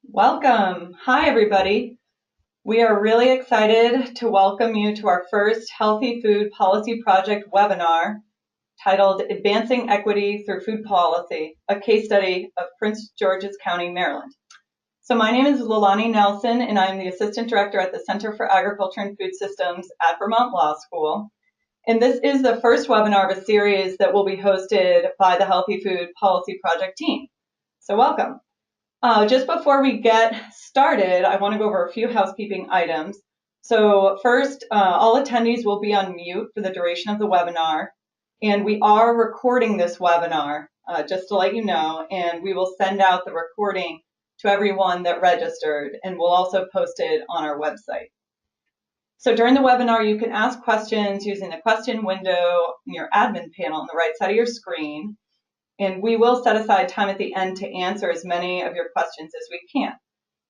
Welcome. Hi, everybody. We are really excited to welcome you to our first Healthy Food Policy Project webinar titled Advancing Equity Through Food Policy, a case study of Prince George's County, Maryland. So my name is Leilani Nelson, and I'm the Assistant Director at the Center for Agriculture and Food Systems at Vermont Law School. And this is the first webinar of a series that will be hosted by the Healthy Food Policy Project team. So welcome. Just before we get started, I want to go over a few housekeeping items. So first, all attendees will be on mute for the duration of the webinar, and we are recording this webinar, just to let you know, and we will send out the recording to everyone that registered, and we'll also post it on our website. So during the webinar, you can ask questions using the question window in your admin panel on the right side of your screen. And we will set aside time at the end to answer as many of your questions as we can.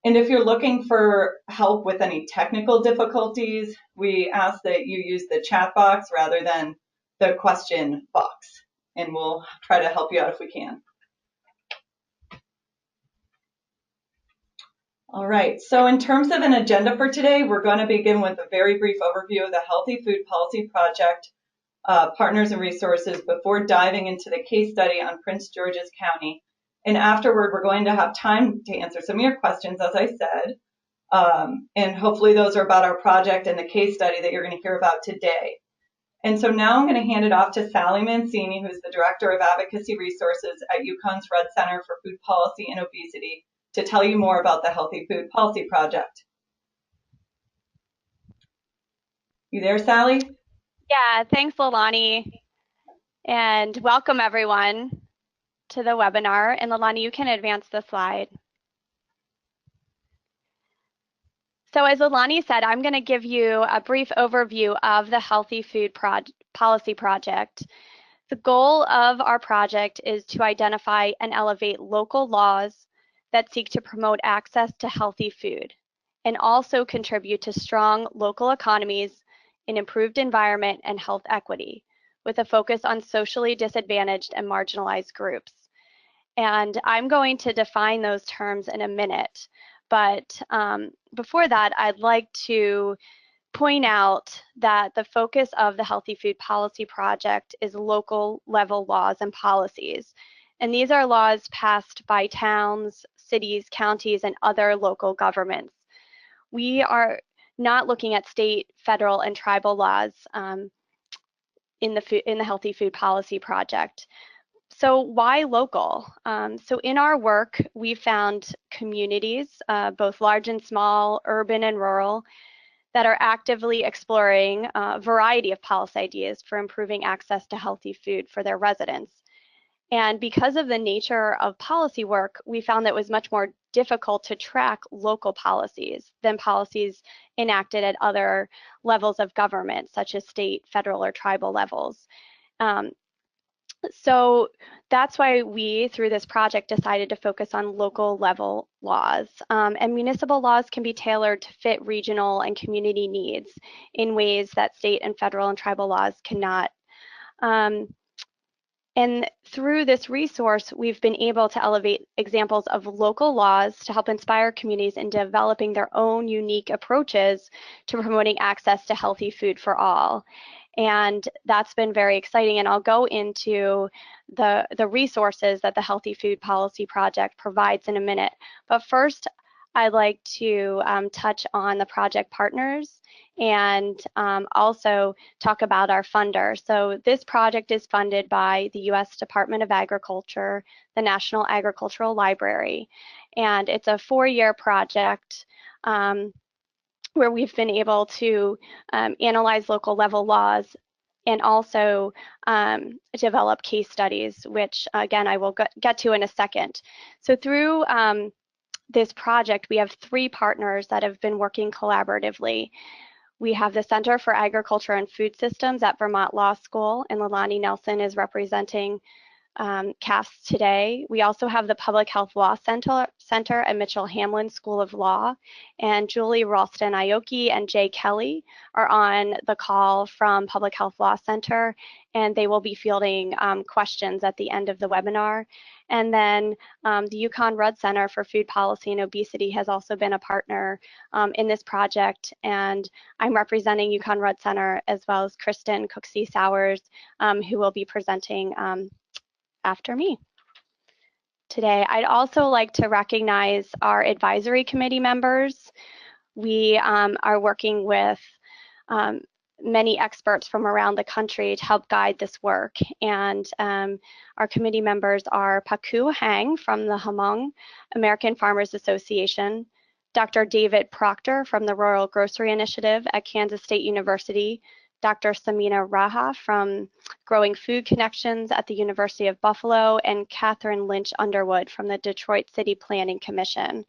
And if you're looking for help with any technical difficulties, we ask that you use the chat box rather than the question box, and we'll try to help you out if we can. All right, so in terms of an agenda for today, we're going to begin with a very brief overview of the Healthy Food Policy Project, partners and resources before diving into the case study on Prince George's County. And afterward, we're going to have time to answer some of your questions, as I said. And hopefully those are about our project and the case study that you're going to hear about today. And so now I'm going to hand it off to Sally Mancini, who's the Director of Advocacy Resources at UConn's Red Center for Food Policy and Obesity, to tell you more about the Healthy Food Policy Project. You there, Sally? Yeah, thanks, Leilani, and welcome everyone to the webinar. And Leilani, you can advance the slide. So as Leilani said, I'm going to give you a brief overview of the Healthy Food Policy Project. The goal of our project is to identify and elevate local laws that seek to promote access to healthy food and also contribute to strong local economies, an improved environment, and health equity, with a focus on socially disadvantaged and marginalized groups. And I'm going to define those terms in a minute, but before that, I'd like to point out that the focus of the Healthy Food Policy Project is local level laws and policies. And these are laws passed by towns, cities, counties, and other local governments. We are not looking at state, federal, and tribal laws in the Healthy Food Policy Project. So why local? So in our work, we found communities, both large and small, urban and rural, that are actively exploring a variety of policy ideas for improving access to healthy food for their residents. And because of the nature of policy work, we found that it was much more difficult to track local policies than policies enacted at other levels of government, such as state, federal, or tribal levels. So that's why we, through this project, decided to focus on local level laws. And municipal laws can be tailored to fit regional and community needs in ways that state and federal and tribal laws cannot. And through this resource, we've been able to elevate examples of local laws to help inspire communities in developing their own unique approaches to promoting access to healthy food for all. And that's been very exciting. And I'll go into the resources that the Healthy Food Policy Project provides in a minute. But first, I'd like to touch on the project partners and also talk about our funder. So this project is funded by the U.S. Department of Agriculture, the National Agricultural Library, and it's a 4-year project where we've been able to analyze local level laws and also develop case studies, which again, I will get to in a second. So through this project, we have 3 partners that have been working collaboratively. We have the Center for Agriculture and Food Systems at Vermont Law School, and Leilani Nelson is representing casts today. We also have the Public Health Law Center at Mitchell-Hamlin School of Law, and Julie Ralston-Aoki and Jay Kelly are on the call from Public Health Law Center, and they will be fielding questions at the end of the webinar. And then the UConn Rudd Center for Food Policy and Obesity has also been a partner in this project, and I'm representing UConn Rudd Center as well as Kristen Cooksey-Sowers, who will be presenting after me today. I'd also like to recognize our advisory committee members. We are working with many experts from around the country to help guide this work. And our committee members are Paku Hang from the Hmong American Farmers Association, Dr. David Proctor from the Rural Grocery Initiative at Kansas State University, Dr. Samina Raha from Growing Food Connections at the University of Buffalo, and Catherine Lynch Underwood from the Detroit City Planning Commission.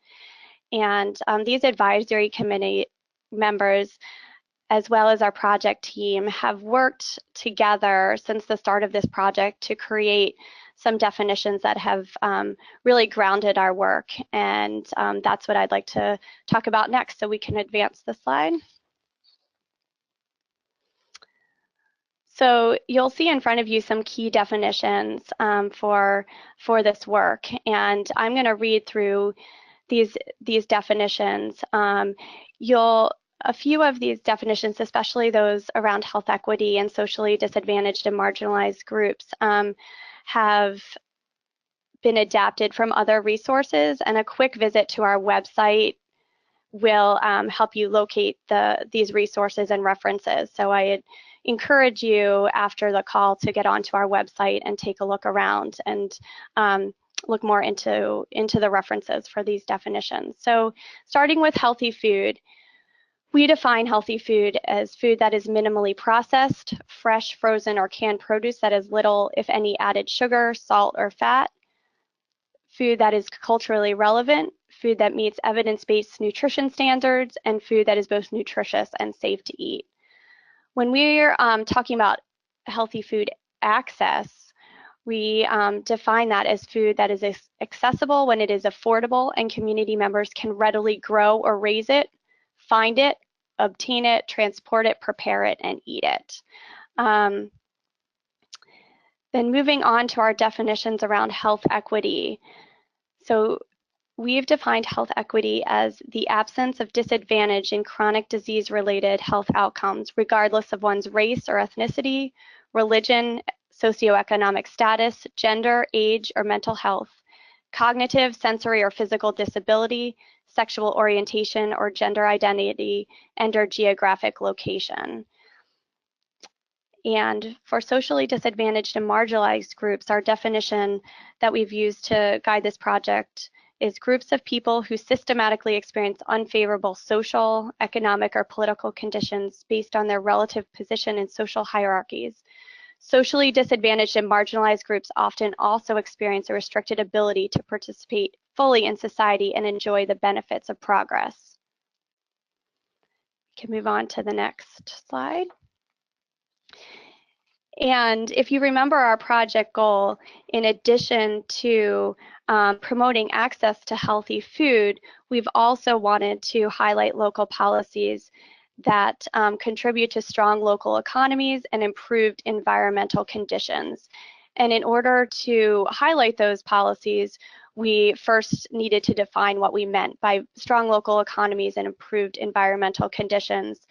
And these advisory committee members, as well as our project team, have worked together since the start of this project to create some definitions that have really grounded our work. And that's what I'd like to talk about next, so we can advance the slide. So you'll see in front of you some key definitions for this work, and I'm going to read through these definitions. A few of these definitions, especially those around health equity and socially disadvantaged and marginalized groups, have been adapted from other resources, and a quick visit to our website will help you locate these resources and references. So I encourage you after the call to get onto our website and take a look around and look more into the references for these definitions. So starting with healthy food, we define healthy food as food that is minimally processed, fresh, frozen, or canned produce that has little, if any, added sugar, salt, or fat, food that is culturally relevant, food that meets evidence-based nutrition standards, and food that is both nutritious and safe to eat. When we're talking about healthy food access, we define that as food that is accessible when it is affordable and community members can readily grow or raise it, find it, obtain it, transport it, prepare it, and eat it. Then moving on to our definitions around health equity. So we've defined health equity as the absence of disadvantage in chronic disease-related health outcomes, regardless of one's race or ethnicity, religion, socioeconomic status, gender, age, or mental health, cognitive, sensory, or physical disability, sexual orientation or gender identity, and or geographic location. And for socially disadvantaged and marginalized groups, our definition that we've used to guide this project is groups of people who systematically experience unfavorable social, economic, or political conditions based on their relative position in social hierarchies. Socially disadvantaged and marginalized groups often also experience a restricted ability to participate fully in society and enjoy the benefits of progress. We can move on to the next slide. And if you remember our project goal, in addition to promoting access to healthy food, we've also wanted to highlight local policies that contribute to strong local economies and improved environmental conditions. And in order to highlight those policies, we first needed to define what we meant by strong local economies and improved environmental conditions.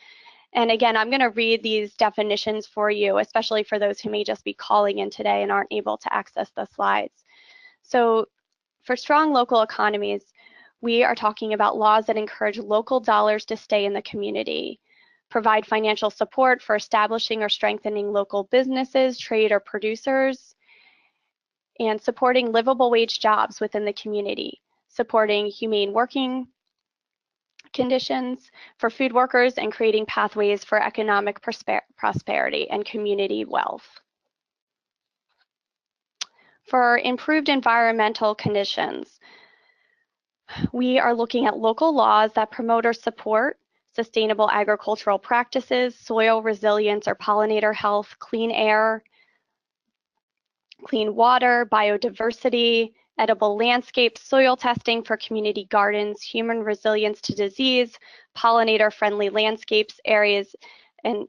And again, I'm going to read these definitions for you, especially for those who may just be calling in today and aren't able to access the slides. So for strong local economies, we are talking about laws that encourage local dollars to stay in the community, provide financial support for establishing or strengthening local businesses, trade, or producers, and supporting livable wage jobs within the community, supporting humane working conditions for food workers, and creating pathways for economic prosperity and community wealth. For improved environmental conditions, we are looking at local laws that promote or support sustainable agricultural practices, soil resilience or pollinator health, clean air, clean water, biodiversity, edible landscapes, soil testing for community gardens, human resilience to disease, pollinator-friendly landscapes, areas, and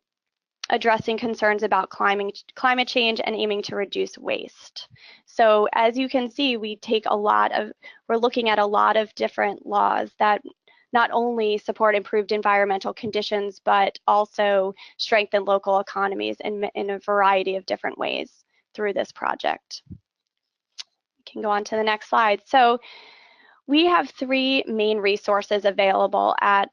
addressing concerns about climate change and aiming to reduce waste. So as you can see, we're looking at a lot of different laws that not only support improved environmental conditions, but also strengthen local economies in a variety of different ways through this project. We can go on to the next slide. So we have 3 main resources available on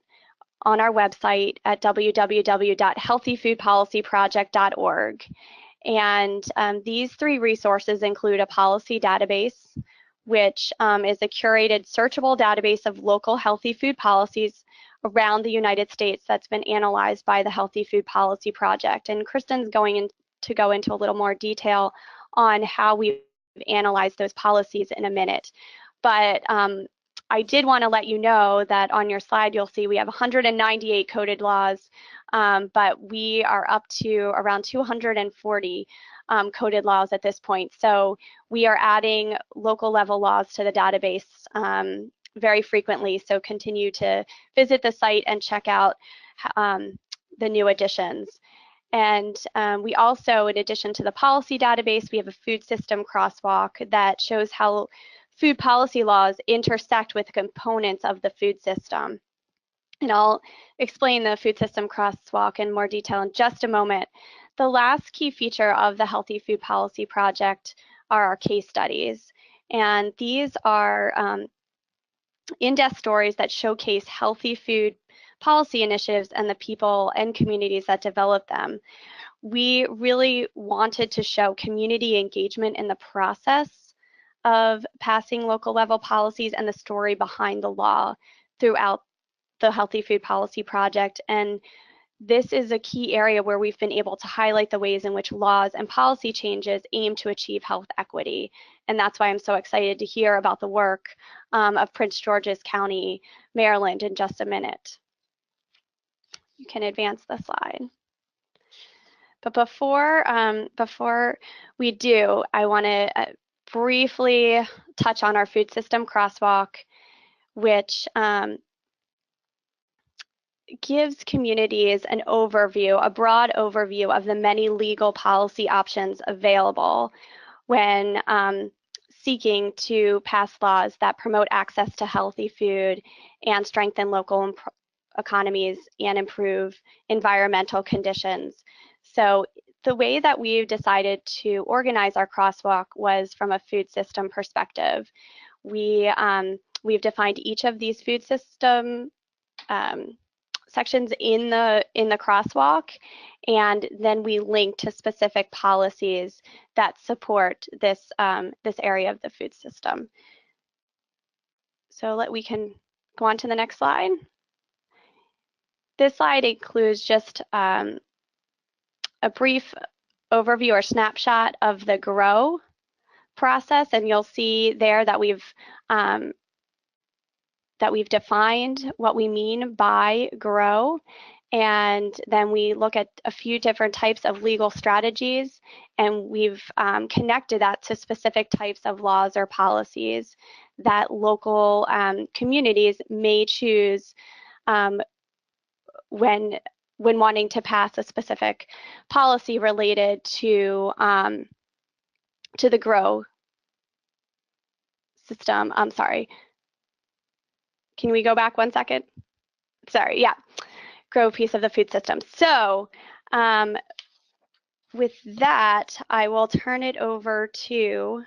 our website at www.healthyfoodpolicyproject.org. And these 3 resources include a policy database, which is a curated searchable database of local healthy food policies around the United States that's been analyzed by the Healthy Food Policy Project. And Kristen's going to go into a little more detail on how we've analyzed those policies in a minute. But I did want to let you know that on your slide, you'll see we have 198 coded laws, but we are up to around 240 coded laws at this point. So we are adding local level laws to the database very frequently. So continue to visit the site and check out the new additions. And we also, in addition to the policy database, we have a food system crosswalk that shows how food policy laws intersect with components of the food system. And I'll explain the food system crosswalk in more detail in just a moment. The last key feature of the Healthy Food Policy Project are our case studies. And these are in-depth stories that showcase healthy food policy initiatives and the people and communities that develop them. We really wanted to show community engagement in the process of passing local level policies and the story behind the law throughout the Healthy Food Policy Project. And this is a key area where we've been able to highlight the ways in which laws and policy changes aim to achieve health equity. And that's why I'm so excited to hear about the work of Prince George's County, Maryland in just a minute. You can advance the slide. But before we do, I want to briefly touch on our food system crosswalk, which gives communities an overview, a broad overview of the many legal policy options available when seeking to pass laws that promote access to healthy food and strengthen local economies and improve environmental conditions. So the way that we've decided to organize our crosswalk was from a food system perspective. We've defined each of these food system sections in the crosswalk, and then we link to specific policies that support this this area of the food system. So we can go on to the next slide. This slide includes just a brief overview or snapshot of the Gros process, and you'll see there that we've defined what we mean by Gros, and then we look at a few different types of legal strategies, and we've connected that to specific types of laws or policies that local communities may choose when wanting to pass a specific policy related to the Gros system. I'm sorry. Can we go back one second? Sorry, yeah. Gros piece of the food system. So with that, I will turn it over to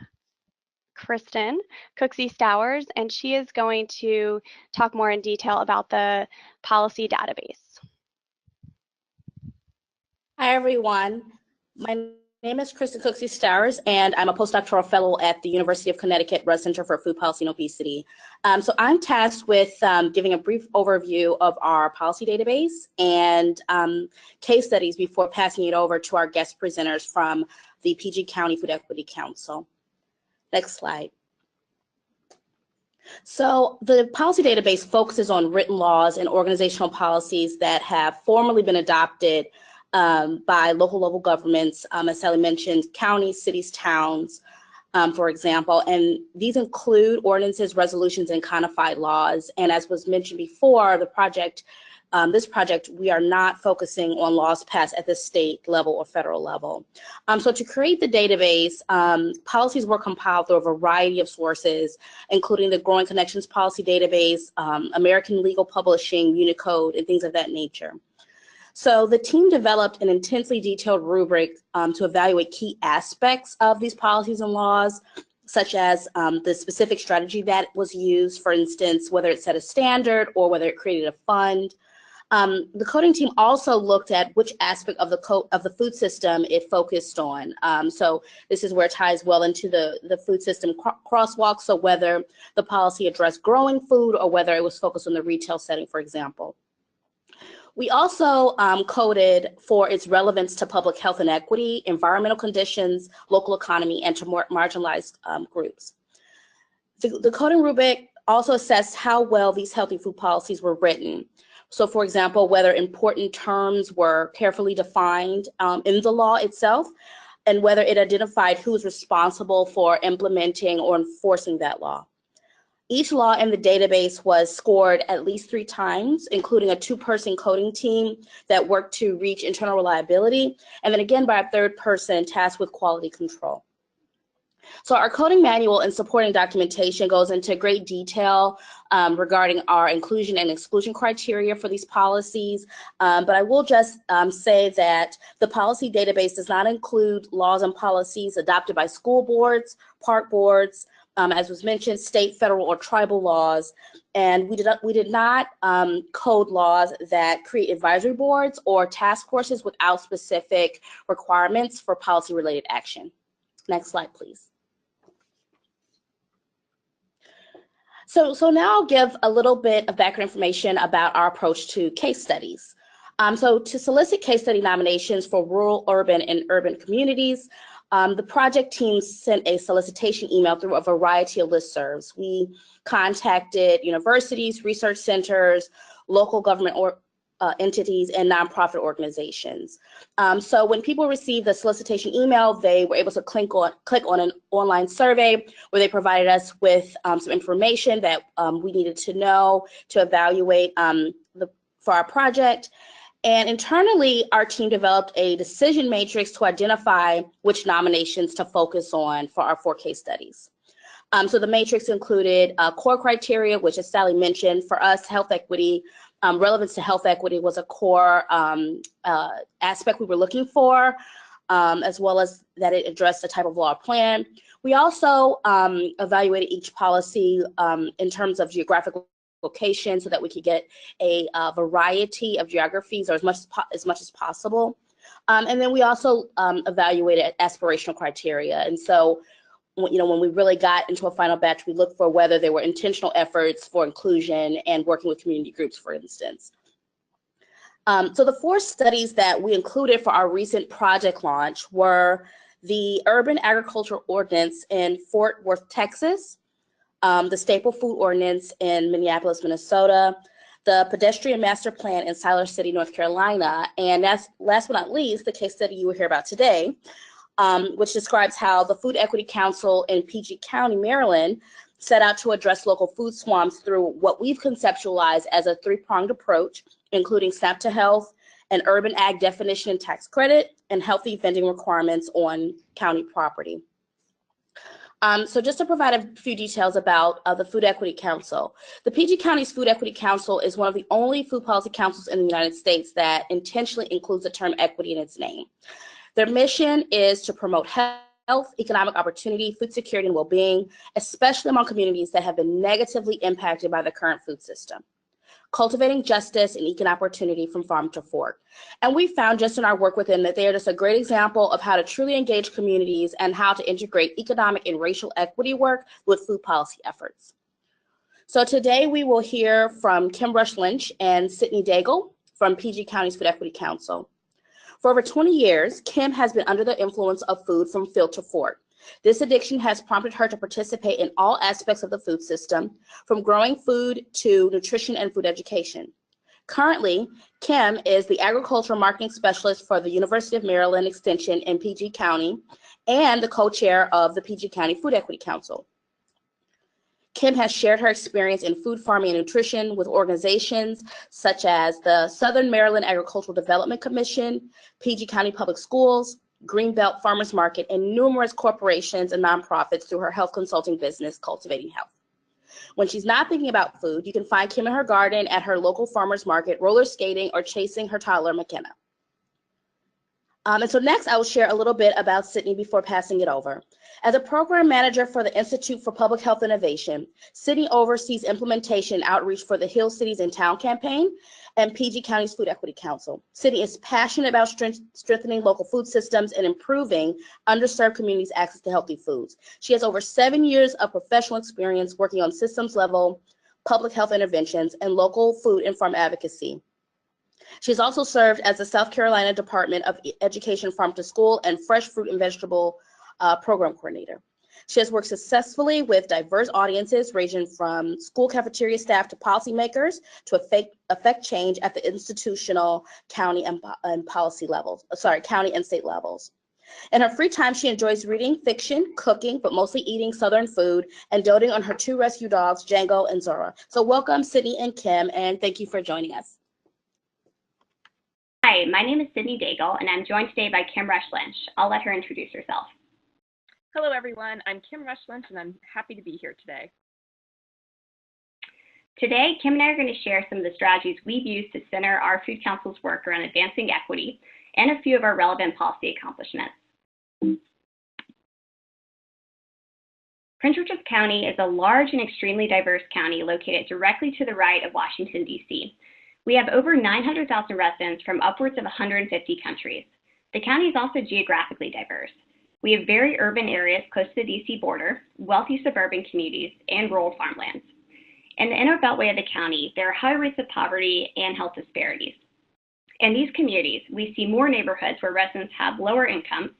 Kristen Cooksey-Stowers, and she is going to talk more in detail about the policy database. Hi, everyone. My name is Kristen Cooksey-Stowers, and I'm a postdoctoral fellow at the University of Connecticut Rudd Center for Food Policy and Obesity. So I'm tasked with giving a brief overview of our policy database and case studies before passing it over to our guest presenters from the PG County Food Equity Council. Next slide. So the policy database focuses on written laws and organizational policies that have formally been adopted by local level governments, as Sally mentioned, counties, cities, towns, for example, and these include ordinances, resolutions, and codified laws. And as was mentioned before, this project, we are not focusing on laws passed at the state level or federal level. So to create the database, policies were compiled through a variety of sources, including the Growing Connections Policy Database, American Legal Publishing, Unicode, and things of that nature. So the team developed an intensely detailed rubric to evaluate key aspects of these policies and laws, such as the specific strategy that was used, for instance, whether it set a standard or whether it created a fund. The coding team also looked at which aspect of the food system it focused on. So this is where it ties well into the food system crosswalk, so whether the policy addressed growing food or whether it was focused on the retail setting, for example. We also coded for its relevance to public health and equity, environmental conditions, local economy, and to marginalized groups. The coding rubric also assessed how well these healthy food policies were written. So for example, whether important terms were carefully defined in the law itself, and whether it identified who was responsible for implementing or enforcing that law. Each law in the database was scored at least 3 times, including a 2-person coding team that worked to reach internal reliability, and then again by a 3rd person tasked with quality control. So our coding manual and supporting documentation goes into great detail regarding our inclusion and exclusion criteria for these policies, but I will just say that the policy database does not include laws and policies adopted by school boards, park boards, as was mentioned, state, federal, or tribal laws, and we did not code laws that create advisory boards or task forces without specific requirements for policy-related action. Next slide, please. So now I'll give a little bit of background information about our approach to case studies. So to solicit case study nominations for rural, urban, and urban communities, the project team sent a solicitation email through a variety of listservs. We contacted universities, research centers, local government entities, and nonprofit organizations. So when people received the solicitation email, they were able to click on an online survey where they provided us with some information that we needed to know to evaluate for our project. And internally, our team developed a decision matrix to identify which nominations to focus on for our 4 case studies. So the matrix included core criteria, which, as Sally mentioned, for us, health equity, relevance to health equity was a core aspect we were looking for, as well as that it addressed the type of law or plan. We also evaluated each policy in terms of geographic location so that we could get a variety of geographies, or as much as possible. And then we also evaluated aspirational criteria. And so, when we really got into a final batch, we looked for whether there were intentional efforts for inclusion and working with community groups, for instance. So the 4 studies that we included for our recent project launch were the Urban Agriculture Ordinance in Fort Worth, Texas, the Staple Food Ordinance in Minneapolis, Minnesota, the Pedestrian Master Plan in Siler City, North Carolina, and last but not least, the case study you will hear about today, which describes how the Food Equity Council in PG County, Maryland, set out to address local food swamps through what we've conceptualized as a 3-pronged approach, including SNAP to Health, an urban ag definition and tax credit, and healthy vending requirements on county property. So just to provide a few details about the Food Equity Council. The PG County's Food Equity Council is one of the only food policy councils in the United States that intentionally includes the term equity in its name. Their mission is to promote health, economic opportunity, food security, and well-being, especially among communities that have been negatively impacted by the current food system, cultivating justice and economic opportunity from farm to fork. And we found just in our work with them that they are just a great example of how to truly engage communities and how to integrate economic and racial equity work with food policy efforts. So today we will hear from Kim Rush-Lynch and Sydney Daigle from PG County's Food Equity Council. For over 20 years, Kim has been under the influence of food from field to fork. This addiction has prompted her to participate in all aspects of the food system, from growing food to nutrition and food education. Currently, Kim is the Agricultural Marketing Specialist for the University of Maryland Extension in PG County and the co-chair of the PG County Food Equity Council. Kim has shared her experience in food farming and nutrition with organizations such as the Southern Maryland Agricultural Development Commission, PG County Public Schools, Greenbelt Farmers Market, and numerous corporations and nonprofits through her health consulting business, Cultivating Health. When she's not thinking about food, you can find Kim in her garden, at her local farmers market, roller skating, or chasing her toddler, McKenna. And so next, I will share a little bit about Sydney before passing it over. As a program manager for the Institute for Public Health Innovation, Sydney oversees implementation and outreach for the Hill Cities in Town campaign and PG County's Food Equity Council. Sydney is passionate about strengthening local food systems and improving underserved communities' access to healthy foods. She has over 7 years of professional experience working on systems level public health interventions and local food and farm advocacy. She has also served as the South Carolina Department of Education Farm to School and Fresh Fruit and Vegetable Program Coordinator. She has worked successfully with diverse audiences ranging from school cafeteria staff to policymakers to affect change at the institutional, county and policy levels, county and state levels. In her free time, she enjoys reading fiction, cooking, but mostly eating Southern food and doting on her 2 rescue dogs, Django and Zora. So welcome, Sydney and Kim, and thank you for joining us. Hi, my name is Sydney Daigle, and I'm joined today by Kim Rush-Lynch. I'll let her introduce herself. Hello, everyone. I'm Kim Rush-Lynch, and I'm happy to be here today. Today, Kim and I are going to share some of the strategies we've used to center our Food Council's work around advancing equity and a few of our relevant policy accomplishments. Prince George's County is a large and extremely diverse county located directly to the right of Washington, D.C. We have over 900,000 residents from upwards of 150 countries. The county is also geographically diverse. We have very urban areas close to the DC border, wealthy suburban communities, and rural farmlands. In the inner beltway of the county, there are high rates of poverty and health disparities. In these communities, we see more neighborhoods where residents have lower incomes,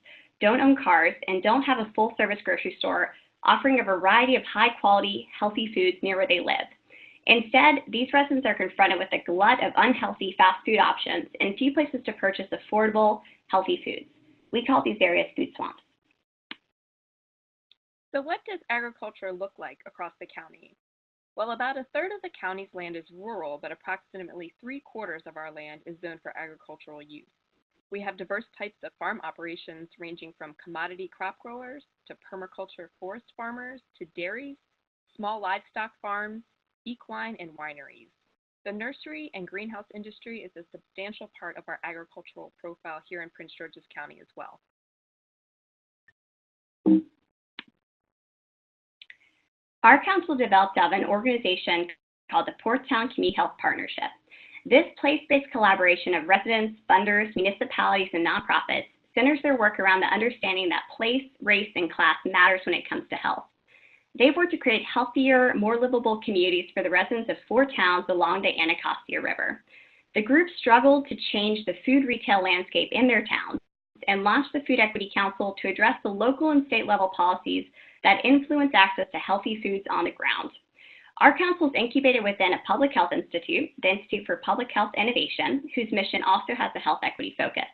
don't own cars, and don't have a full-service grocery store offering a variety of high-quality, healthy foods near where they live. Instead, these residents are confronted with a glut of unhealthy fast food options and few places to purchase affordable, healthy foods. We call these areas food swamps. So what does agriculture look like across the county? Well, about 1/3 of the county's land is rural, but approximately 3/4 of our land is zoned for agricultural use. We have diverse types of farm operations ranging from commodity crop growers to permaculture forest farmers to dairies, small livestock farms, equine, and wineries. The nursery and greenhouse industry is a substantial part of our agricultural profile here in Prince George's County as well. Our council developed out of an organization called the Portstown Community Health Partnership. This place-based collaboration of residents, funders, municipalities, and nonprofits centers their work around the understanding that place, race, and class matters when it comes to health. They've worked to create healthier, more livable communities for the residents of 4 towns along the Anacostia River. The group struggled to change the food retail landscape in their towns and launched the Food Equity Council to address the local and state level policies that influence access to healthy foods on the ground. Our council is incubated within a public health institute, the Institute for Public Health Innovation, whose mission also has a health equity focus.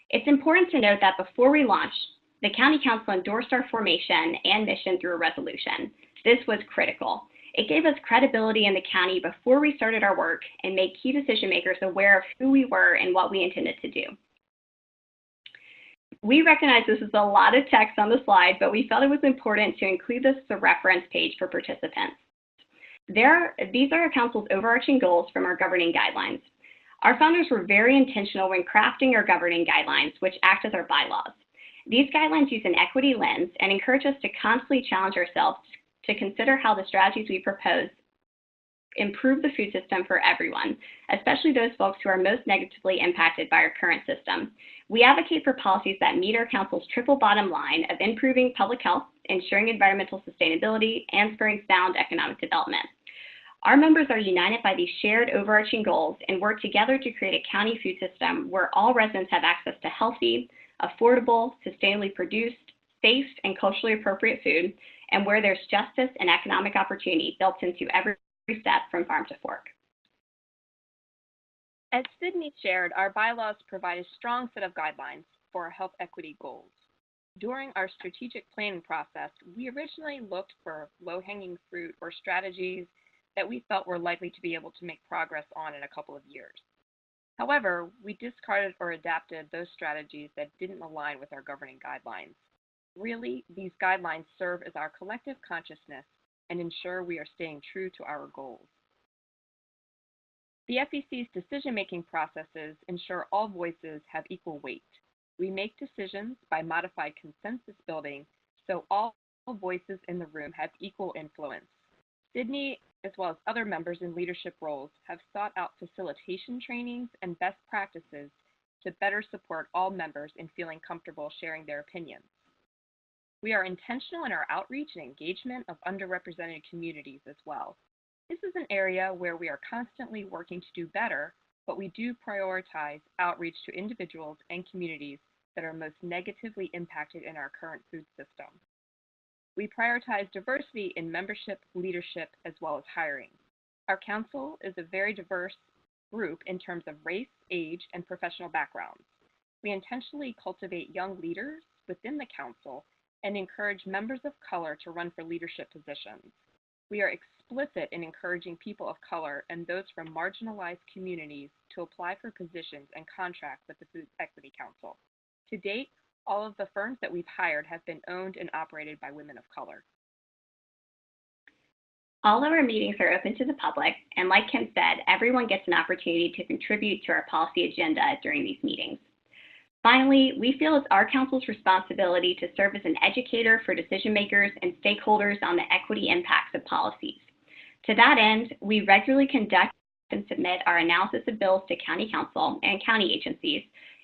It's important to note that before we launched, the County Council endorsed our formation and mission through a resolution. This was critical. It gave us credibility in the county before we started our work and made key decision makers aware of who we were and what we intended to do. We recognize this is a lot of text on the slide, but we felt it was important to include this as a reference page for participants. These are our council's overarching goals from our governing guidelines. Our founders were very intentional when crafting our governing guidelines, which act as our bylaws. These guidelines use an equity lens and encourage us to constantly challenge ourselves to consider how the strategies we propose improve the food system for everyone, especially those folks who are most negatively impacted by our current system. We advocate for policies that meet our council's triple bottom line of improving public health, ensuring environmental sustainability, and spurring sound economic development. Our members are united by these shared overarching goals and work together to create a county food system where all residents have access to healthy, affordable, sustainably produced, safe, and culturally appropriate food, and where there's justice and economic opportunity built into every step from farm to fork. As Sydney shared, our bylaws provide a strong set of guidelines for our health equity goals. During our strategic planning process, we originally looked for low-hanging fruit or strategies that we felt were likely to be able to make progress on in a couple of years. However, we discarded or adapted those strategies that didn't align with our governing guidelines. Really, these guidelines serve as our collective consciousness and ensure we are staying true to our goals. The FEC's decision-making processes ensure all voices have equal weight. We make decisions by modified consensus building so all voices in the room have equal influence. Sydney, as well as other members in leadership roles, have sought out facilitation trainings and best practices to better support all members in feeling comfortable sharing their opinions. We are intentional in our outreach and engagement of underrepresented communities as well. This is an area where we are constantly working to do better, but we do prioritize outreach to individuals and communities that are most negatively impacted in our current food system. We prioritize diversity in membership, leadership, as well as hiring. Our council is a very diverse group in terms of race, age, and professional backgrounds. We intentionally cultivate young leaders within the council and encourage members of color to run for leadership positions. We are explicit in encouraging people of color and those from marginalized communities to apply for positions and contract with the Food Equity Council. To date, all of the firms that we've hired have been owned and operated by women of color. All of our meetings are open to the public, and like Kim said, everyone gets an opportunity to contribute to our policy agenda during these meetings. Finally, we feel it's our council's responsibility to serve as an educator for decision makers and stakeholders on the equity impacts of policies. To that end, we regularly conduct and submit our analysis of bills to county council and county agencies,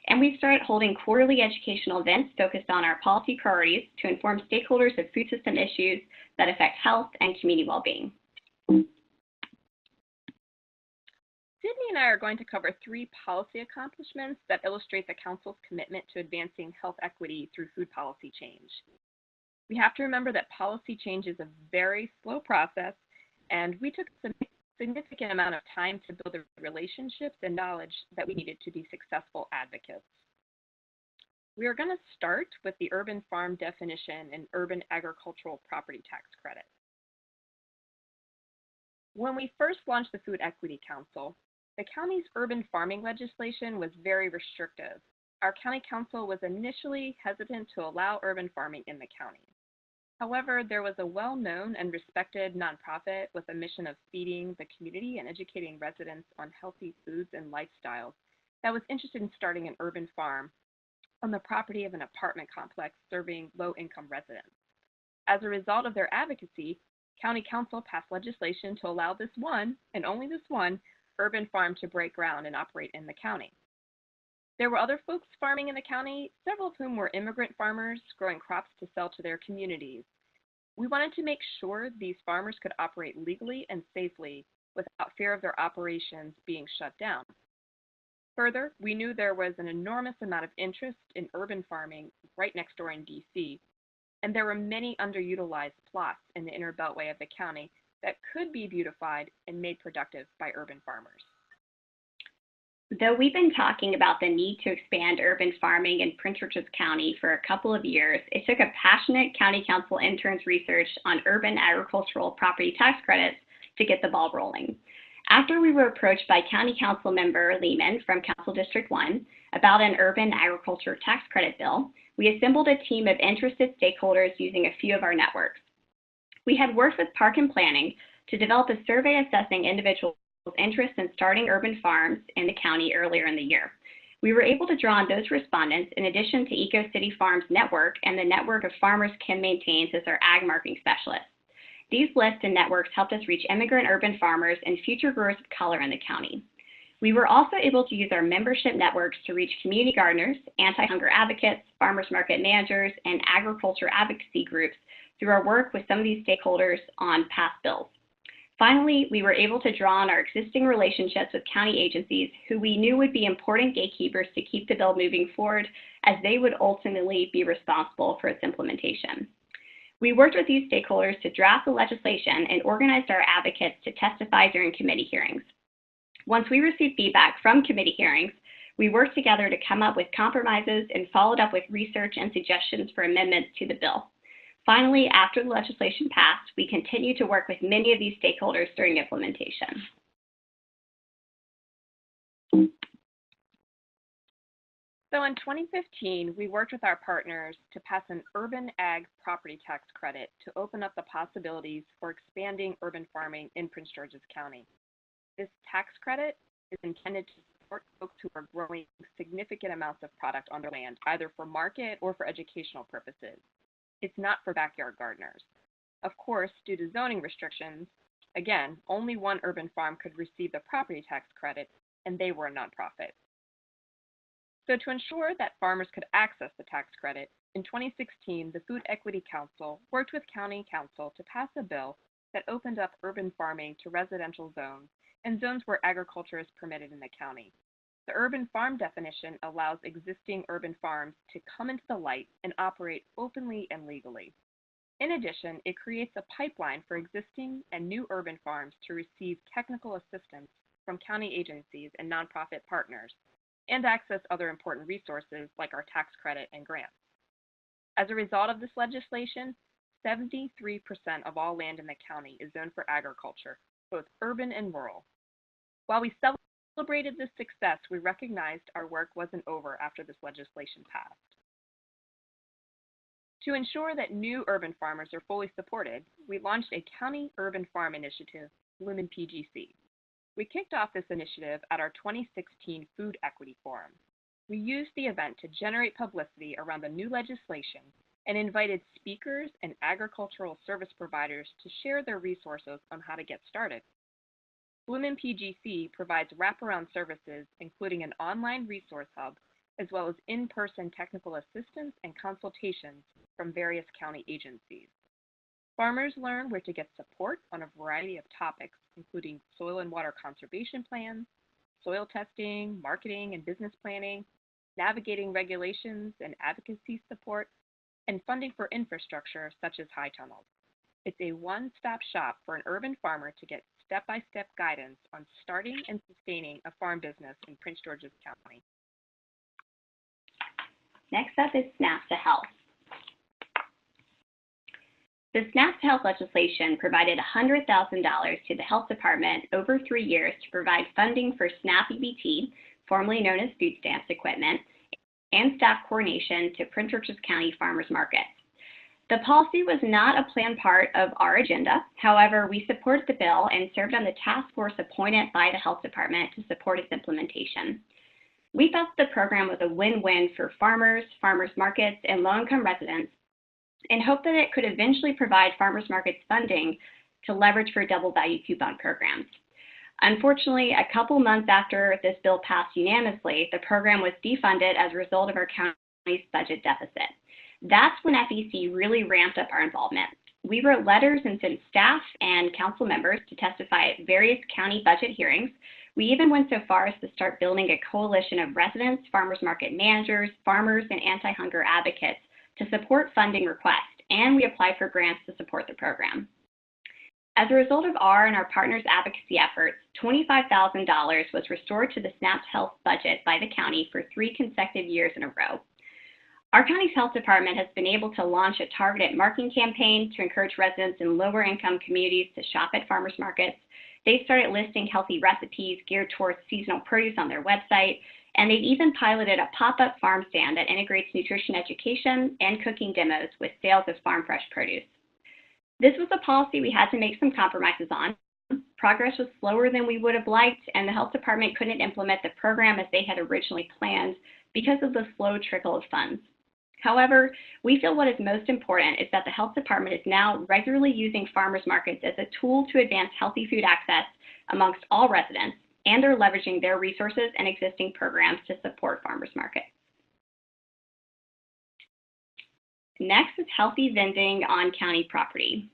and we've started holding quarterly educational events focused on our policy priorities to inform stakeholders of food system issues that affect health and community well-being. Sydney and I are going to cover 3 policy accomplishments that illustrate the Council's commitment to advancing health equity through food policy change. We have to remember that policy change is a very slow process, and we took a significant amount of time to build the relationships and knowledge that we needed to be successful advocates. We are going to start with the urban farm definition and urban agricultural property tax credit. When we first launched the Food Equity Council, the county's urban farming legislation was very restrictive. Our county council was initially hesitant to allow urban farming in the county. However, there was a well-known and respected nonprofit with a mission of feeding the community and educating residents on healthy foods and lifestyles that was interested in starting an urban farm on the property of an apartment complex serving low-income residents. As a result of their advocacy, County Council passed legislation to allow this one, and only this one, urban farm to break ground and operate in the county. There were other folks farming in the county, several of whom were immigrant farmers growing crops to sell to their communities. We wanted to make sure these farmers could operate legally and safely without fear of their operations being shut down. Further, we knew there was an enormous amount of interest in urban farming right next door in DC, and there were many underutilized plots in the inner beltway of the county that could be beautified and made productive by urban farmers. Though we've been talking about the need to expand urban farming in Prince George's County for a couple of years, it took a passionate county council intern's research on urban agricultural property tax credits to get the ball rolling. After we were approached by county council member Lynn from Council District 1 about an urban agriculture tax credit bill, we assembled a team of interested stakeholders using a few of our networks. We had worked with Park and Planning to develop a survey assessing individuals' interest in starting urban farms in the county earlier in the year. We were able to draw on those respondents in addition to Eco City Farms Network and the network of farmers Kim maintains as our ag marketing specialist. These lists and networks helped us reach immigrant urban farmers and future growers of color in the county. We were also able to use our membership networks to reach community gardeners, anti-hunger advocates, farmers market managers, and agriculture advocacy groups through our work with some of these stakeholders on past bills. Finally, we were able to draw on our existing relationships with county agencies who we knew would be important gatekeepers to keep the bill moving forward, as they would ultimately be responsible for its implementation. We worked with these stakeholders to draft the legislation and organized our advocates to testify during committee hearings. Once we received feedback from committee hearings, we worked together to come up with compromises and followed up with research and suggestions for amendments to the bill. Finally, after the legislation passed, we continued to work with many of these stakeholders during implementation. So in 2015, we worked with our partners to pass an urban ag property tax credit to open up the possibilities for expanding urban farming in Prince George's County. This tax credit is intended to support folks who are growing significant amounts of product on their land, either for market or for educational purposes. It's not for backyard gardeners. Of course, due to zoning restrictions, again, only one urban farm could receive the property tax credit, and they were a nonprofit. So to ensure that farmers could access the tax credit, in 2016, the Food Equity Council worked with County Council to pass a bill that opened up urban farming to residential zones and zones where agriculture is permitted in the county. The urban farm definition allows existing urban farms to come into the light and operate openly and legally. In addition, it creates a pipeline for existing and new urban farms to receive technical assistance from county agencies and nonprofit partners, and access other important resources like our tax credit and grants. As a result of this legislation, 73% of all land in the county is zoned for agriculture, both urban and rural. While we celebrated this success, we recognized our work wasn't over after this legislation passed. To ensure that new urban farmers are fully supported, we launched a County Urban Farm Initiative, Lynn PGC. We kicked off this initiative at our 2016 Food Equity Forum. We used the event to generate publicity around the new legislation and invited speakers and agricultural service providers to share their resources on how to get started. Lynn PGC provides wraparound services, including an online resource hub, as well as in-person technical assistance and consultations from various county agencies. Farmers learn where to get support on a variety of topics, including soil and water conservation plans, soil testing, marketing and business planning, navigating regulations and advocacy support, and funding for infrastructure such as high tunnels. It's a one-stop shop for an urban farmer to get step-by-step guidance on starting and sustaining a farm business in Prince George's County. Next up is SNAP to Health. The SNAP to Health legislation provided $100,000 to the Health Department over 3 years to provide funding for SNAP EBT, formerly known as food stamps equipment, and staff coordination to Prince George's County farmers markets. The policy was not a planned part of our agenda. However, we supported the bill and served on the task force appointed by the Health Department to support its implementation. We felt the program was a win-win for farmers, farmers markets, and low-income residents, and hoped that it could eventually provide farmers markets funding to leverage for double value coupon programs. Unfortunately, a couple months after this bill passed unanimously, the program was defunded as a result of our county's budget deficit. That's when FEC really ramped up our involvement. We wrote letters and sent staff and council members to testify at various county budget hearings. We even went so far as to start building a coalition of residents, farmers market managers, farmers, and anti-hunger advocates to support funding requests, and we applied for grants to support the program. As a result of our and our partners' advocacy efforts, $25,000 was restored to the SNAP Health budget by the county for 3 consecutive years in a row. Our county's health department has been able to launch a targeted marketing campaign to encourage residents in lower income communities to shop at farmers markets. They started listing healthy recipes geared towards seasonal produce on their website, and they've even piloted a pop-up farm stand that integrates nutrition education and cooking demos with sales of farm fresh produce. This was a policy we had to make some compromises on. Progress was slower than we would have liked, and the health department couldn't implement the program as they had originally planned because of the slow trickle of funds. However, we feel what is most important is that the health department is now regularly using farmers markets as a tool to advance healthy food access amongst all residents, and they're leveraging their resources and existing programs to support farmers markets. Next is healthy vending on county property.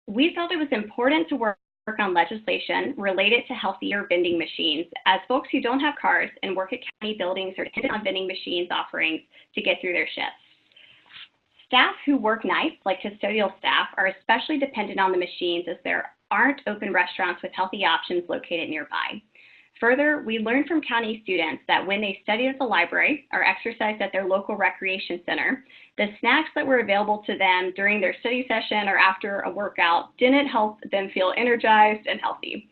We felt it was important to work on legislation related to healthier vending machines, as folks who don't have cars and work at county buildings are dependent on vending machines offerings to get through their shifts. Staff who work nights, like custodial staff, are especially dependent on the machines as there aren't open restaurants with healthy options located nearby. Further, we learned from county students that when they studied at the library or exercised at their local recreation center, the snacks that were available to them during their study session or after a workout didn't help them feel energized and healthy.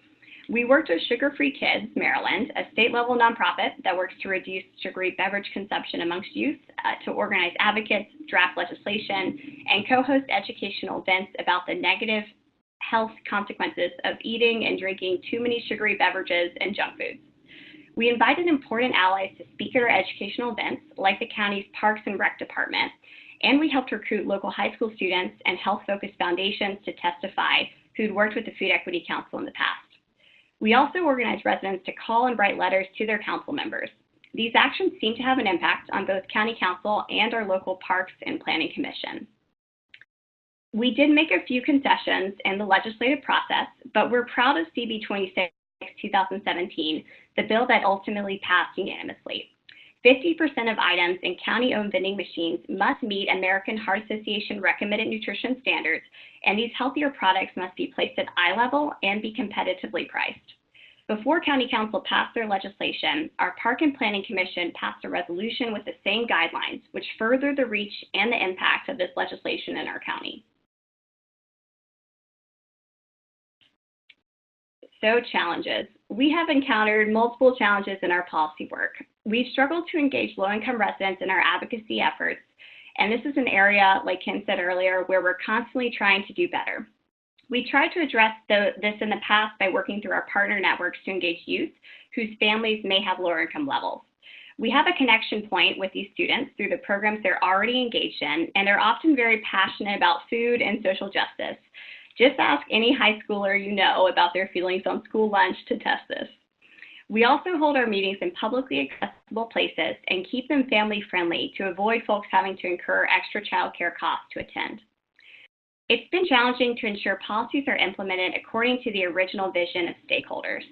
We worked with Sugar Free Kids Maryland, a state-level nonprofit that works to reduce sugary beverage consumption amongst youth, to organize advocates, draft legislation, and co-host educational events about the negative health consequences of eating and drinking too many sugary beverages and junk foods. We invited important allies to speak at our educational events, like the county's Parks and Rec Department, and we helped recruit local high school students and health-focused foundations to testify who'd worked with the Food Equity Council in the past. We also organized residents to call and write letters to their council members. These actions seem to have an impact on both County Council and our local Parks and Planning Commission. We did make a few concessions in the legislative process, but we're proud of CB 26, 2017, the bill that ultimately passed unanimously. 50% of items in county-owned vending machines must meet American Heart Association recommended nutrition standards, and these healthier products must be placed at eye level and be competitively priced. Before County Council passed their legislation, our Park and Planning Commission passed a resolution with the same guidelines, which furthered the reach and the impact of this legislation in our county. So, challenges. We have encountered multiple challenges in our policy work. We've struggled to engage low-income residents in our advocacy efforts, and this is an area, like Ken said earlier, where we're constantly trying to do better. We tried to address this in the past by working through our partner networks to engage youth whose families may have lower income levels. We have a connection point with these students through the programs they're already engaged in, and they're often very passionate about food and social justice. Just ask any high schooler you know about their feelings on school lunch to test this. We also hold our meetings in publicly accessible places and keep them family friendly to avoid folks having to incur extra childcare costs to attend. It's been challenging to ensure policies are implemented according to the original vision of stakeholders.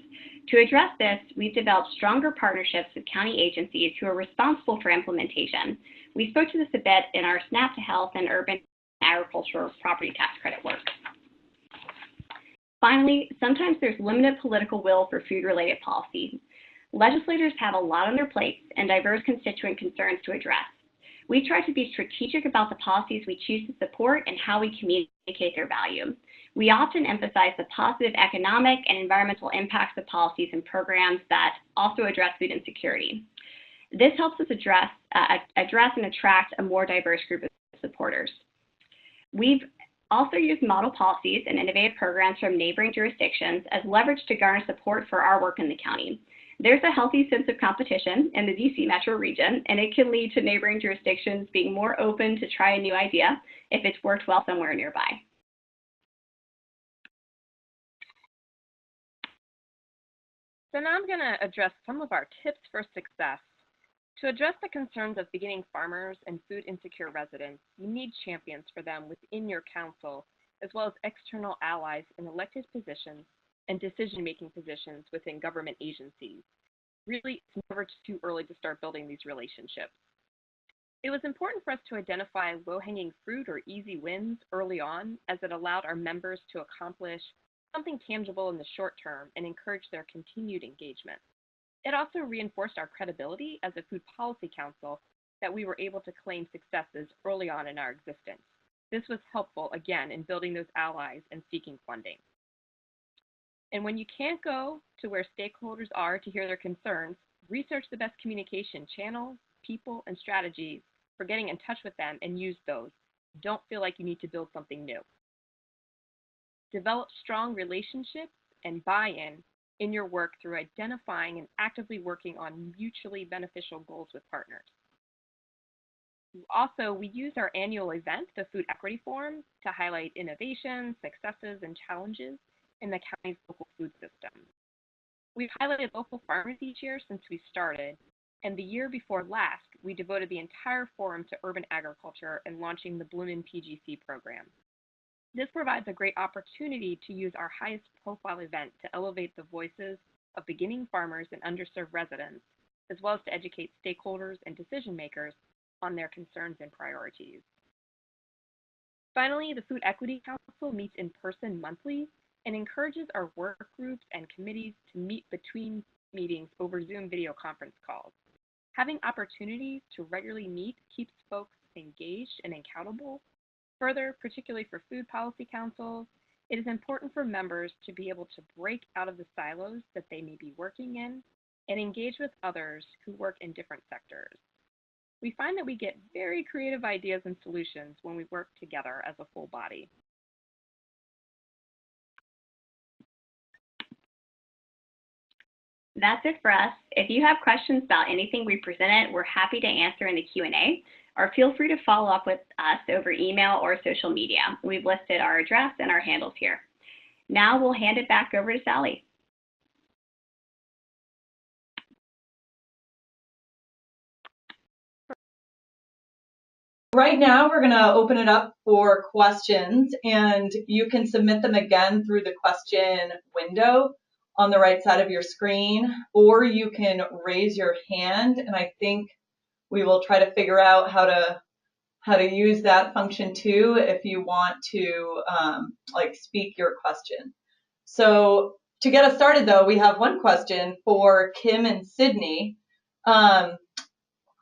To address this, we've developed stronger partnerships with county agencies who are responsible for implementation. We spoke to this a bit in our SNAP to Health and Urban Agricultural Property Tax Credit work. Finally, sometimes there's limited political will for food-related policy. Legislators have a lot on their plates and diverse constituent concerns to address. We try to be strategic about the policies we choose to support and how we communicate their value. We often emphasize the positive economic and environmental impacts of policies and programs that also address food insecurity. This helps us address and attract a more diverse group of supporters. We've also use model policies and innovative programs from neighboring jurisdictions as leverage to garner support for our work in the county. There's a healthy sense of competition in the DC metro region, and it can lead to neighboring jurisdictions being more open to try a new idea if it's worked well somewhere nearby. So now I'm going to address some of our tips for success. To address the concerns of beginning farmers and food insecure residents, you need champions for them within your council, as well as external allies in elected positions and decision-making positions within government agencies. Really, it's never too early to start building these relationships. It was important for us to identify low-hanging fruit or easy wins early on, as it allowed our members to accomplish something tangible in the short term and encourage their continued engagement. It also reinforced our credibility as a food policy council that we were able to claim successes early on in our existence. This was helpful, again, in building those allies and seeking funding. And when you can't go to where stakeholders are to hear their concerns, research the best communication channels, people, and strategies for getting in touch with them and use those. Don't feel like you need to build something new. Develop strong relationships and buy-in in your work through identifying and actively working on mutually beneficial goals with partners. Also, we use our annual event, the Food Equity Forum, to highlight innovations, successes, and challenges in the county's local food system. We've highlighted local farmers each year since we started, and the year before last, we devoted the entire forum to urban agriculture and launching the Bloom PGC program. This provides a great opportunity to use our highest profile event to elevate the voices of beginning farmers and underserved residents, as well as to educate stakeholders and decision makers on their concerns and priorities. Finally, the Food Equity Council meets in person monthly and encourages our work groups and committees to meet between meetings over Zoom video conference calls. Having opportunities to regularly meet keeps folks engaged and accountable. Further, particularly for food policy councils, it is important for members to be able to break out of the silos that they may be working in and engage with others who work in different sectors. We find that we get very creative ideas and solutions when we work together as a full body. That's it for us. If you have questions about anything we presented, we're happy to answer in the Q&A, or feel free to follow up with us over email or social media. We've listed our address and our handles here. Now we'll hand it back over to Sally. Right now, we're going to open it up for questions, and you can submit them again through the question window on the right side of your screen, or you can raise your hand, and I think we will try to figure out how to use that function too if you want to like speak your question. So to get us started though, we have one question for Kim and Sydney.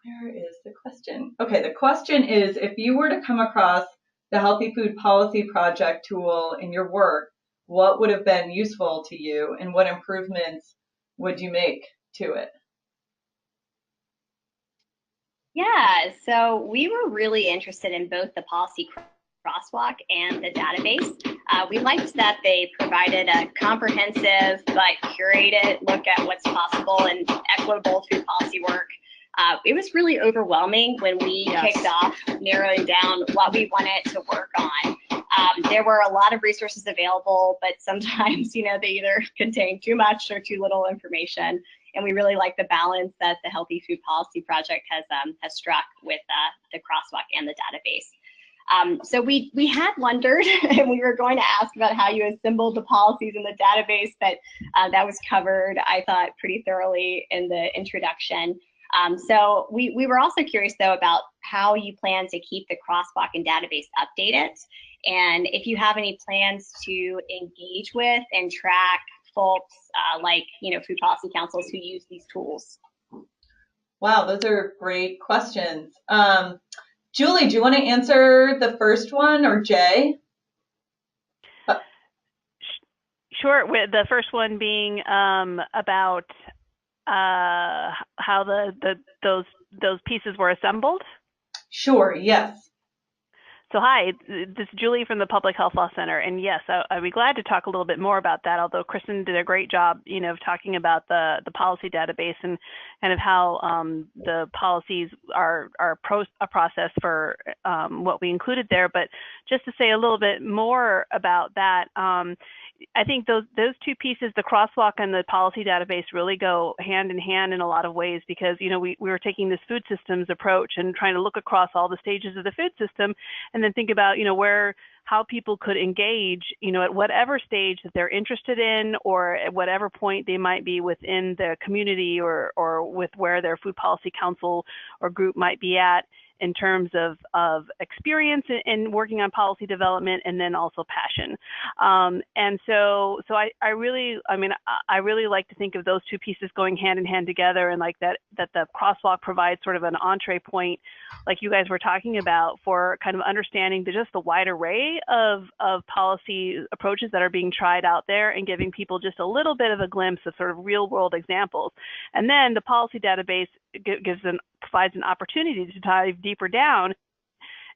Where is the question? Okay, the question is, if you were to come across the Healthy Food Policy Project tool in your work, what would have been useful to you and what improvements would you make to it? Yeah, so we were really interested in both the policy crosswalk and the database. We liked that they provided a comprehensive but curated look at what's possible in equitable food policy work. It was really overwhelming when we kicked off narrowing down what we wanted to work on. There were a lot of resources available, but sometimes, you know, they either contain too much or too little information. And we really like the balance that the Healthy Food Policy Project has struck with the crosswalk and the database. So we had wondered, and we were going to ask about how you assembled the policies in the database, but that was covered, I thought, pretty thoroughly in the introduction. So we were also curious, though, about how you plan to keep the crosswalk and database updated, and if you have any plans to engage with and track folks like, you know, food policy councils who use these tools. Wow, those are great questions. Julie, do you want to answer the first one, or Jay? Sure. With the first one being about how those pieces were assembled. Sure. Yes. So hi, this is Julie from the Public Health Law Center, and yes, I'd be glad to talk a little bit more about that. Although Kristen did a great job, you know, of talking about the policy database and kind of how the policies are a process for what we included there. But just to say a little bit more about that, I think those two pieces, the crosswalk and the policy database, really go hand in hand in a lot of ways, because, you know, we were taking this food systems approach and trying to look across all the stages of the food system and then think about, you know, how people could engage, you know, at whatever stage that they're interested in, or at whatever point they might be within the community or with where their food policy council or group might be at, in terms of experience in working on policy development, and then also passion. And so I really like to think of those two pieces going hand in hand together, and like that the crosswalk provides sort of an entree point, like you guys were talking about, for kind of understanding just the wide array of policy approaches that are being tried out there, and giving people just a little bit of a glimpse of sort of real world examples. And then the policy database provides an opportunity to dive deeper down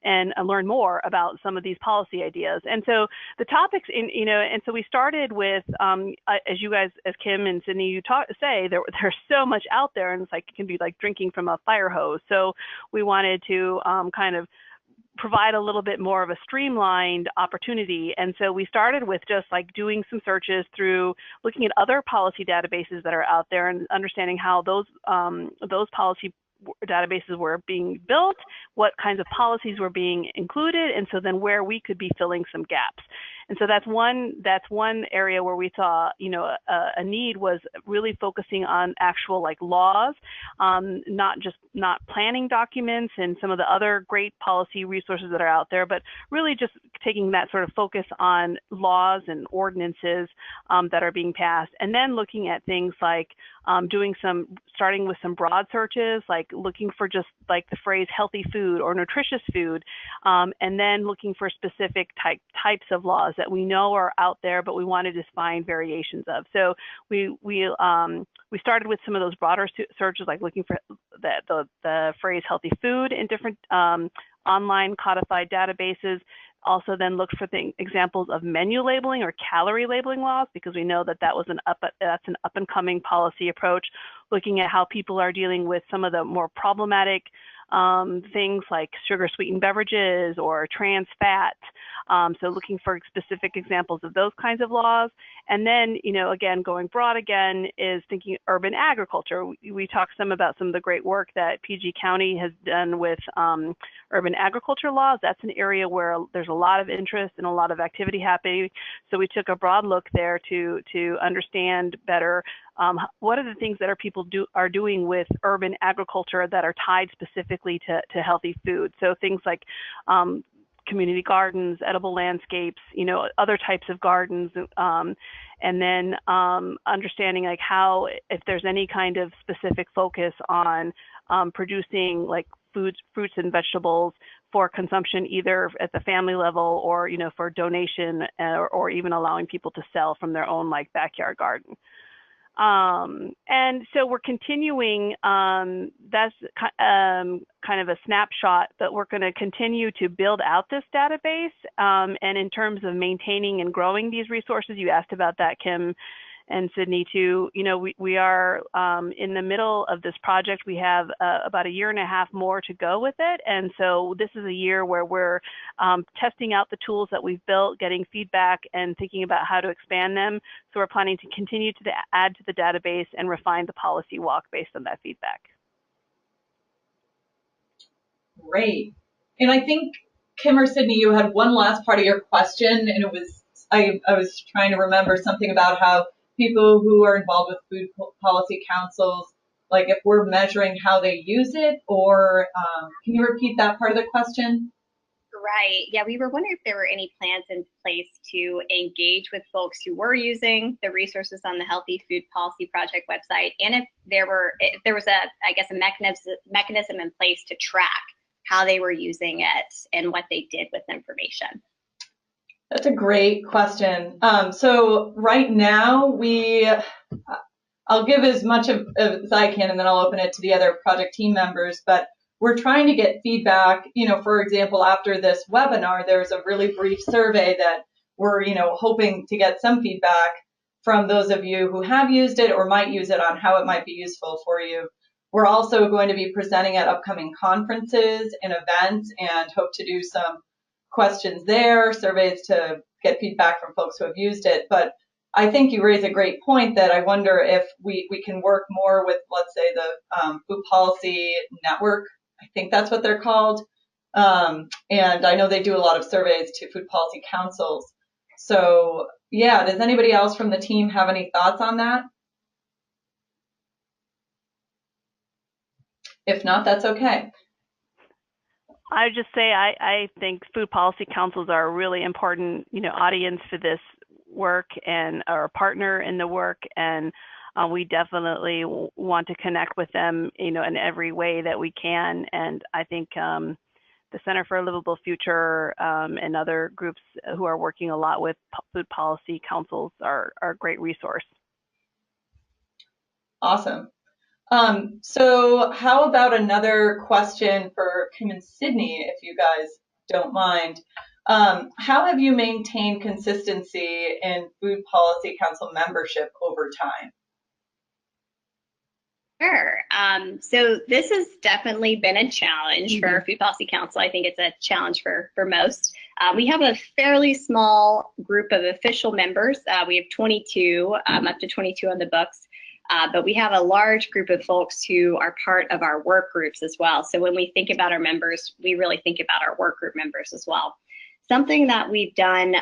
and learn more about some of these policy ideas. And so the topics and so we started with, as you guys, as Kim and Sydney, you say, there's so much out there, and it's like, it can be like drinking from a fire hose. So we wanted to kind of provide a little bit more of a streamlined opportunity. And so we started with just like doing some searches through looking at other policy databases that are out there and understanding how those policy databases were being built, what kinds of policies were being included, and so then where we could be filling some gaps. And so that's one area where we saw, you know, a need was really focusing on actual like laws, not planning documents and some of the other great policy resources that are out there, but really just taking that sort of focus on laws and ordinances that are being passed, and then looking at things like starting with some broad searches, like looking for just like the phrase healthy food or nutritious food, and then looking for specific types of laws that we know are out there, but we wanted to find variations of. So we started with some of those broader searches, like looking for the phrase healthy food in different online codified databases. Also then looked for examples of menu labeling or calorie labeling laws, because we know that that's an up and coming policy approach, looking at how people are dealing with some of the more problematic things like sugar sweetened beverages or trans fat. So looking for specific examples of those kinds of laws. And then, you know, again, going broad again is thinking urban agriculture. We talked some about some of the great work that PG County has done with urban agriculture laws. That's an area where there's a lot of interest and a lot of activity happening. So we took a broad look there to understand better what are the things that people are doing with urban agriculture that are tied specifically to healthy food. So things like community gardens, edible landscapes, you know, other types of gardens, and then understanding like how, if there's any kind of specific focus on producing like fruits and vegetables for consumption, either at the family level or, you know, for donation, or even allowing people to sell from their own like backyard garden. And so we're continuing, that's kind of a snapshot, but we're going to continue to build out this database. And in terms of maintaining and growing these resources, you asked about that, Kim and Sydney too. You know, we are in the middle of this project. We have about a year and a half more to go with it. And so this is a year where we're testing out the tools that we've built, getting feedback and thinking about how to expand them. So we're planning to continue to add to the database and refine the policy walk based on that feedback. Great. And I think, Kim or Sydney, you had one last part of your question, and it was, I was trying to remember something about how people who are involved with food policy councils, like if we're measuring how they use it, or can you repeat that part of the question? Right. Yeah, we were wondering if there were any plans in place to engage with folks who were using the resources on the Healthy Food Policy Project website, and if there was a mechanism in place to track how they were using it and what they did with information. That's a great question. So right now I'll give as much as I can, and then I'll open it to the other project team members, but we're trying to get feedback. You know, for example, after this webinar, there's a really brief survey that we're, you know, hoping to get some feedback from those of you who have used it or might use it on how it might be useful for you. We're also going to be presenting at upcoming conferences and events and hope to do some questions there, surveys to get feedback from folks who have used it. But I think you raise a great point that I wonder if we can work more with, let's say, the Food Policy Network. I think that's what they're called. And I know they do a lot of surveys to food policy councils. So yeah, does anybody else from the team have any thoughts on that? If not, that's okay. I would just say I think food policy councils are a really important, you know, audience for this work and are a partner in the work, and we definitely want to connect with them, you know, in every way that we can. And I think the Center for a Livable Future and other groups who are working a lot with food policy councils are a great resource. Awesome. So how about another question for Kim and Sydney, if you guys don't mind. How have you maintained consistency in Food Policy Council membership over time? Sure. So this has definitely been a challenge for Food Policy Council. I think it's a challenge for most. We have a fairly small group of official members. We have 22, up to 22 on the books. But we have a large group of folks who are part of our work groups as well. So when we think about our members, we really think about our work group members as well. something that we've done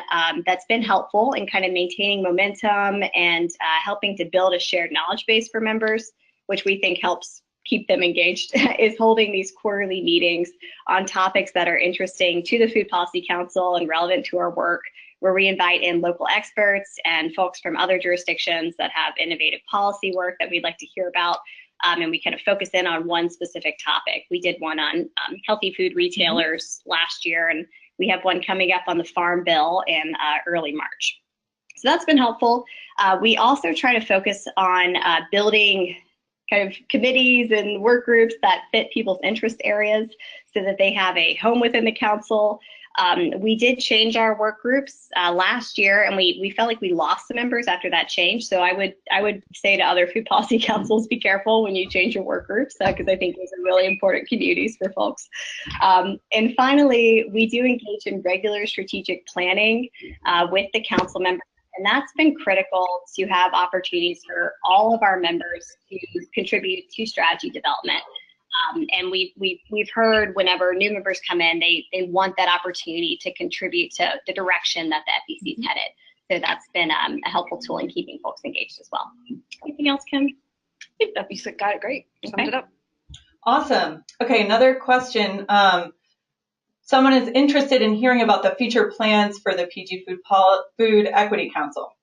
that's been helpful in kind of maintaining momentum and helping to build a shared knowledge base for members, which we think helps keep them engaged, is holding these quarterly meetings on topics that are interesting to the Food Policy Council and relevant to our work, where we invite in local experts and folks from other jurisdictions that have innovative policy work that we'd like to hear about. And we kind of focus in on one specific topic. We did one on healthy food retailers last year, and we have one coming up on the Farm Bill in early March. So that's been helpful. We also try to focus on building kind of committees and work groups that fit people's interest areas so that they have a home within the council. We did change our work groups last year, and we felt like we lost some members after that change. So I would say to other food policy councils, be careful when you change your work groups, because I think those are really important communities for folks. And finally, we do engage in regular strategic planning with the council members. And that's been critical to have opportunities for all of our members to contribute to strategy development. And we've heard whenever new members come in, they want that opportunity to contribute to the direction that the FEC is headed. So that's been a helpful tool in keeping folks engaged as well. Anything else, Kim? I think that you got it great. Summed it up. Awesome. Okay, another question. Someone is interested in hearing about the future plans for the PG Food Equity Council.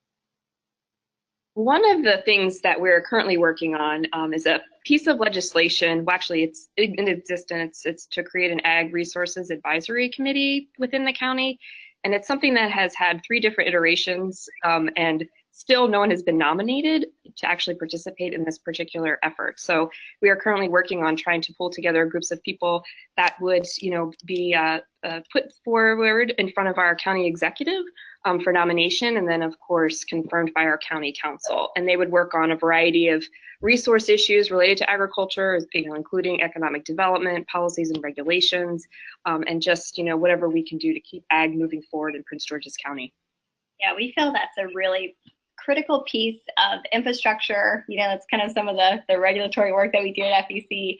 One of the things that we're currently working on is a piece of legislation. Well, actually, it's in existence. It's to create an Ag Resources Advisory Committee within the county. And it's something that has had 3 different iterations, and still no one has been nominated to actually participate in this particular effort. So we are currently working on trying to pull together groups of people that would, be put forward in front of our county executive for nomination, and then of course confirmed by our county council. And they would work on a variety of resource issues related to agriculture, including economic development, policies and regulations, and just, whatever we can do to keep ag moving forward in Prince George's County. Yeah, we feel that's a really critical piece of infrastructure. That's kind of some of the regulatory work that we do at FEC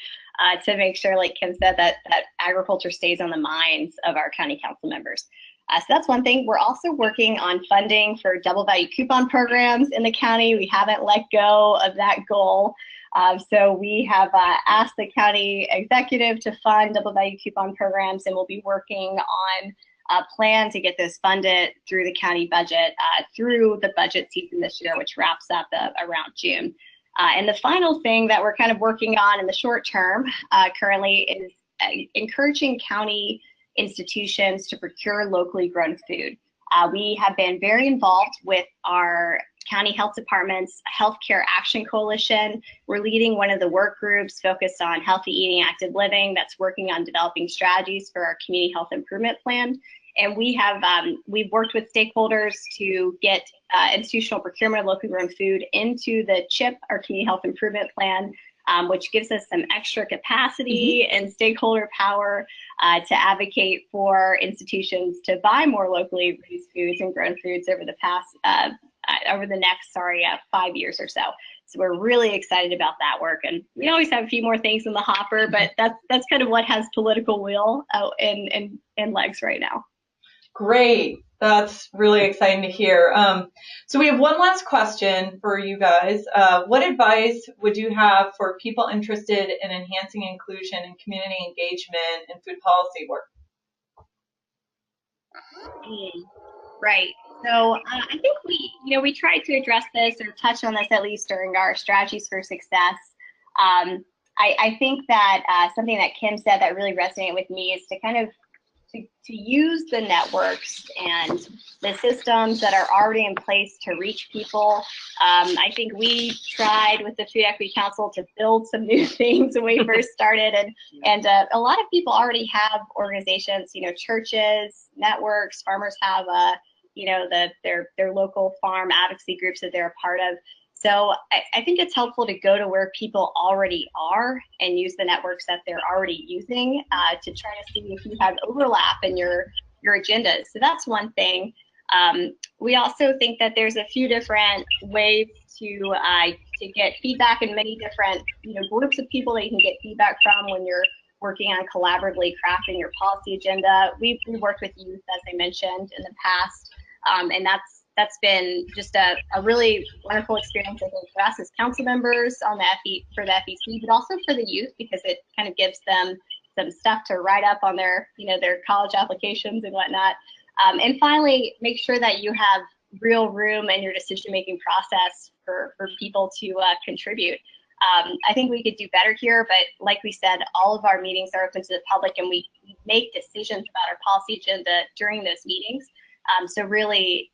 to make sure, like Kim said, that agriculture stays on the minds of our county council members. So that's one thing. We're also working on funding for double value coupon programs in the county. We haven't let go of that goal. So we have asked the county executive to fund double value coupon programs, and we'll be working on a plan to get this funded through the county budget through the budget season this year, which wraps up around June. And the final thing that we're kind of working on in the short term currently is encouraging county institutions to procure locally grown food. We have been very involved with our county health department's Healthcare Action Coalition. We're leading one of the work groups focused on healthy eating, active living, that's working on developing strategies for our community health improvement plan. And we have we've worked with stakeholders to get institutional procurement of locally grown food into the CHIP, our community health improvement plan, which gives us some extra capacity and stakeholder power to advocate for institutions to buy more locally raised foods and grown foods over the next 5 years or so. So we're really excited about that work, and we always have a few more things in the hopper, but that's kind of what has political will and legs right now. Great. That's really exciting to hear. So we have one last question for you guys. What advice would you have for people interested in enhancing inclusion and community engagement in food policy work? Right. So I think we tried to address this or touch on this at least during our strategies for success. I think that something that Kim said that really resonated with me is to kind of to use the networks and the systems that are already in place to reach people. I think we tried with the Food Equity Council to build some new things when we first started, and a lot of people already have organizations, churches, networks, farmers have their local farm advocacy groups that they're a part of. So I think it's helpful to go to where people already are and use the networks that they're already using to try to see if you have overlap in your agendas. So that's one thing. We also think that there's a few different ways to get feedback in many different groups of people that you can get feedback from when you're working on collaboratively crafting your policy agenda. We worked with youth, as I mentioned, in the past, and that's been just a really wonderful experience, I think, for us as council members on the for the FEC, but also for the youth, because it kind of gives them some stuff to write up on their, their college applications and whatnot. And finally, make sure that you have real room in your decision-making process for people to contribute. I think we could do better here, but like we said, all of our meetings are open to the public, and we make decisions about our policy agenda during those meetings. So really,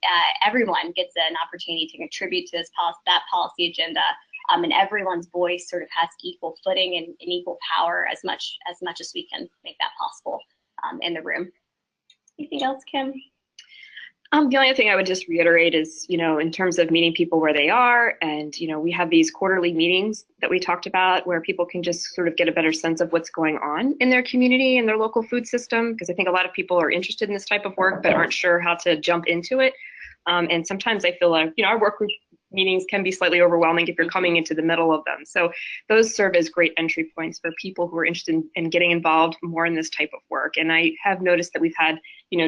everyone gets an opportunity to contribute to that policy agenda, and everyone's voice sort of has equal footing and equal power as much as we can make that possible in the room. Anything else, Kim? The only other thing I would just reiterate is, in terms of meeting people where they are, and, we have these quarterly meetings that we talked about where people can just sort of get a better sense of what's going on in their community and their local food system, because I think a lot of people are interested in this type of work but aren't sure how to jump into it. And sometimes I feel like, our work group meetings can be slightly overwhelming if you're coming into the middle of them. So those serve as great entry points for people who are interested in getting involved more in this type of work. And I have noticed that we've had,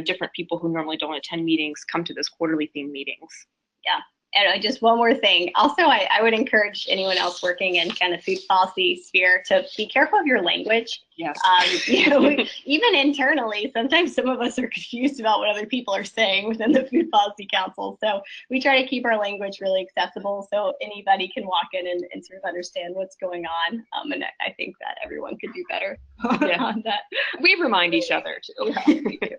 different people who normally don't attend meetings come to those quarterly themed meetings. Yeah. And just one more thing. Also, I would encourage anyone else working in kind of food policy sphere to be careful of your language. Yes. Even internally, sometimes some of us are confused about what other people are saying within the Food Policy Council. So we try to keep our language really accessible so anybody can walk in and sort of understand what's going on. And I think that everyone could do better on that. We remind each other too. Yeah,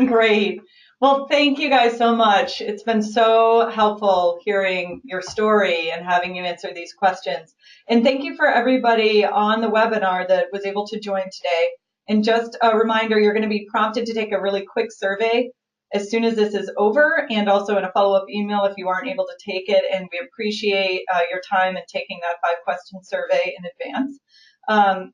Great. Well, thank you guys so much. It's been so helpful hearing your story and having you answer these questions. And thank you for everybody on the webinar that was able to join today. And just a reminder, you're going to be prompted to take a really quick survey as soon as this is over, and also in a follow-up email if you aren't able to take it. And we appreciate your time in taking that 5-question survey in advance.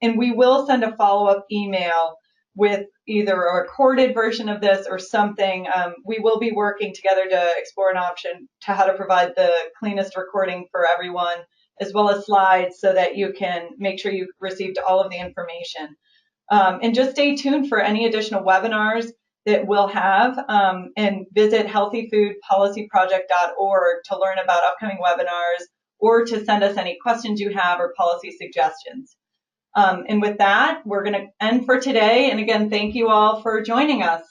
And we will send a follow-up email with either a recorded version of this or something. We will be working together to explore an option to how to provide the cleanest recording for everyone, as well as slides, so that you can make sure you've received all of the information. And just stay tuned for any additional webinars that we'll have, and visit healthyfoodpolicyproject.org to learn about upcoming webinars or to send us any questions you have or policy suggestions. And with that, we're going to end for today. And again, thank you all for joining us.